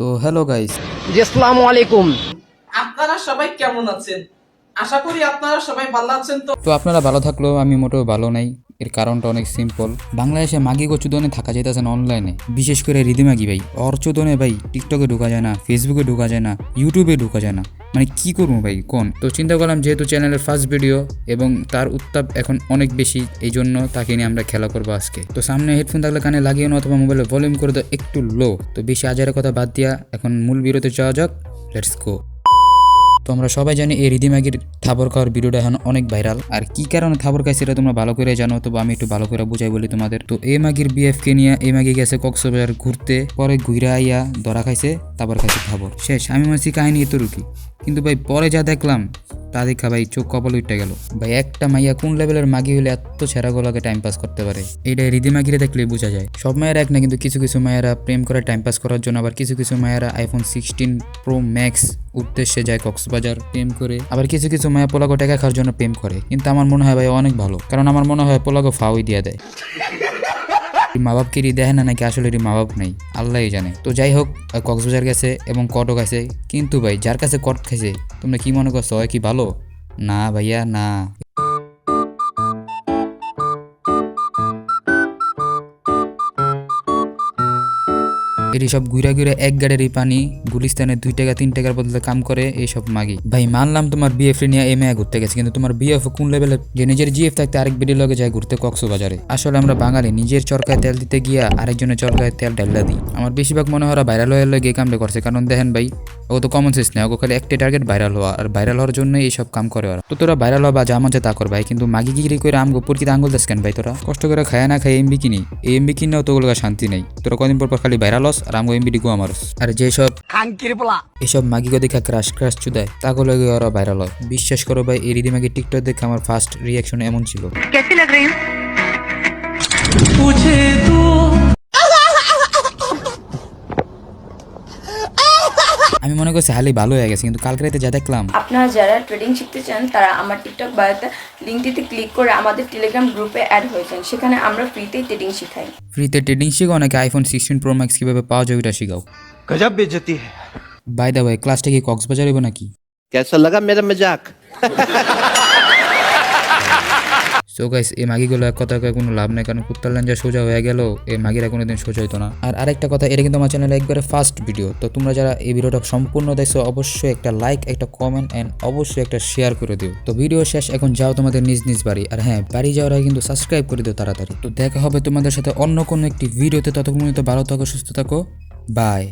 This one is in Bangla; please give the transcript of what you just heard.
তো হ্যালো গাইস, জি আসসালামু আলাইকুম। আপনারা সবাই কেমন আছেন? আশা করি আপনারা সবাই ভালো আছেন। তো আপনারা ভালো থাকলেও আমি মোটেও ভালো নাই। এর কারণটা অনেক সিম্পল। বাংলাদেশে মাগি গোচুদনে থাকা যেতেছে না অনলাইনে, বিশেষ করে রিদিমাগি ভাই অর্চুদনে ভাই টিকটকে ঢোকা যায় না, ফেসবুকে ঢোকা যায় না, ইউটিউবে ঢোকা যায় না। মানে কি করবো ভাই কোন? তো চিন্তা করলাম যেহেতু চ্যানেলের ফার্স্ট ভিডিও এবং তার উত্তাপ এখন অনেক বেশি, এই জন্য তাকে নিয়ে আমরা খেলা করবো আজকে। তো সামনে হেডফোন থাকলে কানে লাগিয়ে না, অথবা মোবাইলের ভলিউম করে দাও একটু লো। তো বেশি আজারের কথা বাদ দিয়া এখন মূল ভিডিওতে যাওয়া যাক। Let's go. তো আমরা সবাই জানি এই রিদিমাগির থাবর খাওয়ার ভিডিওটা এখন অনেক ভাইরাল। আর কি কারণে থাবর খাইছে এটা তোমরা ভালো করে জানো, তবে আমি একটু ভালো করে বুঝাই বলি তোমাদের। তো এই মাগির বিএফকে নিয়ে এই মাগি গেছে কক্সবাজার ঘুরতে, পরে ঘুরা আইয়া ধরা খাইছে, তারপর খাইছে থাবর। শেষ। আমি মনে হচ্ছি কাহিনী এত রুকি, কিন্তু ভাই পরে যা দেখলাম তা দেখা ভাই চোখ কপাল উঠে গেল। ভাই একটা মাইয়া কোন লেভেলের মাগি হলে এত ছেঁড়া গলাকে টাইম পাস করতে পারে, এইটা রিদিমাগিরে দেখলে বোঝা যায়। সব মায়েরা এক না, কিন্তু কিছু কিছু মায়েরা প্রেম করে টাইম পাস করার জন্য, আবার কিছু কিছু মায়েরা আইফোন 16 প্রো ম্যাক্স উদ্দেশ্যে যায় কক্সবাজার প্রেম করে, আবার কিছু কিছু মায়া পোলাগো টাকা খাওয়ার জন্য প্রেম করে। কিন্তু আমার মনে হয় ভাই অনেক ভালো, কারণ আমার মনে হয় পোলাগো ফাউই দিয়ে দেয়। মা বাপকে দেখে না নাকি আসলে মা বাপ নেই, আল্লাহই জানে। তো যাই হোক, কক্সবাজার গেছে এবং কটও গেছে। কিন্তু ভাই যার কাছে কট খাইছে তোমরা কি মনে করছো হয় কি ভালো? না ভাইয়া না। এটি সব ঘুরা ঘুরে এক গাড়ির পানি গুলিস্তানে 2 টাকা 3 টাকার বদলে কাম করে এইসব মাগি। ভাই মানলাম তোমার বিএফ নিয়ে এমএ ঘুরতে গেছে, কিন্তু তোমার বিএফ কোন লেভেলে যে নিজের জিএফ থাকতে আরেক বেডির লগে যায় ঘুরতে কক্সবাজারে? আসলে আমরা বাঙালি নিজের চরকায় তেল দিতে গিয়া আরেকজনের চরকায় তেল ডাল্লা দিই। আমার বেশিরভাগ মনে হয় ভাইরাল হয়ে গিয়ে কামটা করছে, কারণ দেখেন ভাই ও তো কমন সেন্স নেই, ওকে খালি একটাই টার্গেট ভাইরাল হওয়া, আর ভাইরাল হওয়ার জন্য এইসব কাম করে ওরা। তো তোরা ভাইরাল হওয়া বা যা মন চায় তা কর ভাই, কিন্তু মাগি গিরি করে আমগো পরকিতে আঙ্গুল দেশ কেন ভাই? তোরা কষ্ট করে খায় না খায় এমবি কিনি, এই এমবি কিনেও তোগুলো শান্তি নেই। তোরা কদিন পর খালি ভাইরাল হস আর আমগো এমবি ডিগো আমারস। আর যেসব এসব মাগিগো দেখা ক্রাশ ক্রাশ চুদায় তাকে লগে ওরা ভাইরাল হয়। বিশ্বাস করো ভাই, এই রিদিমাগি টিকটক দেখে আমার ফার্স্ট রিয়াকশন এমন ছিল। আমি মনে করছি হালি ভালো হয়ে গেছে, কিন্তু কালকে রাতে যা দেখলাম। আপনারা যারা ট্রেডিং শিখতে চান তারা আমার টিকটক বায়োতে লিঙ্কটিতে ক্লিক করে আমাদের টেলিগ্রাম গ্রুপে অ্যাড হয়েছেন। সেখানে আমরা ফ্রিতেই ট্রেডিং শেখাই। ফ্রিতে ট্রেডিং শিখাও নাকি আইফোন 16 প্রো ম্যাক্স কিভাবে পাওয়া যায় ওইটা শিখাও? गजब बेइज्जती है। বাই দা ভাই, ক্লাসটা কি কক্সবাজার হইব নাকি? कैसा लगा मेरा मजाक? সো গাইস, এই মাগিগুলো এক কথা কয়ে কোনো লাভ নেই, কারণ কুত্তার লাঞ্জা সোজা হয়ে গেল এই মাগিরা কোনোদিন সোজা হইতো না। আর আরেকটা কথা, এটা কিন্তু আমার চ্যানেলে একবারে ফার্স্ট ভিডিও। তো তোমরা যারা এই ভিডিওটা সম্পূর্ণ দেখছো অবশ্যই একটা লাইক, একটা কমেন্ট এন্ড অবশ্যই একটা শেয়ার করে দিও। তো ভিডিও শেষ, এখন যাও তোমাদের নিজ নিজ বাড়ি। আর হ্যাঁ, বাড়ি যাওয়ার আগে কিন্তু সাবস্ক্রাইব করে দিও তাড়াতাড়ি। তো দেখা হবে তোমাদের সাথে অন্য কোনো একটি ভিডিওতে। ততক্ষণ ভালো থাকো, সুস্থ থাকো, বাই।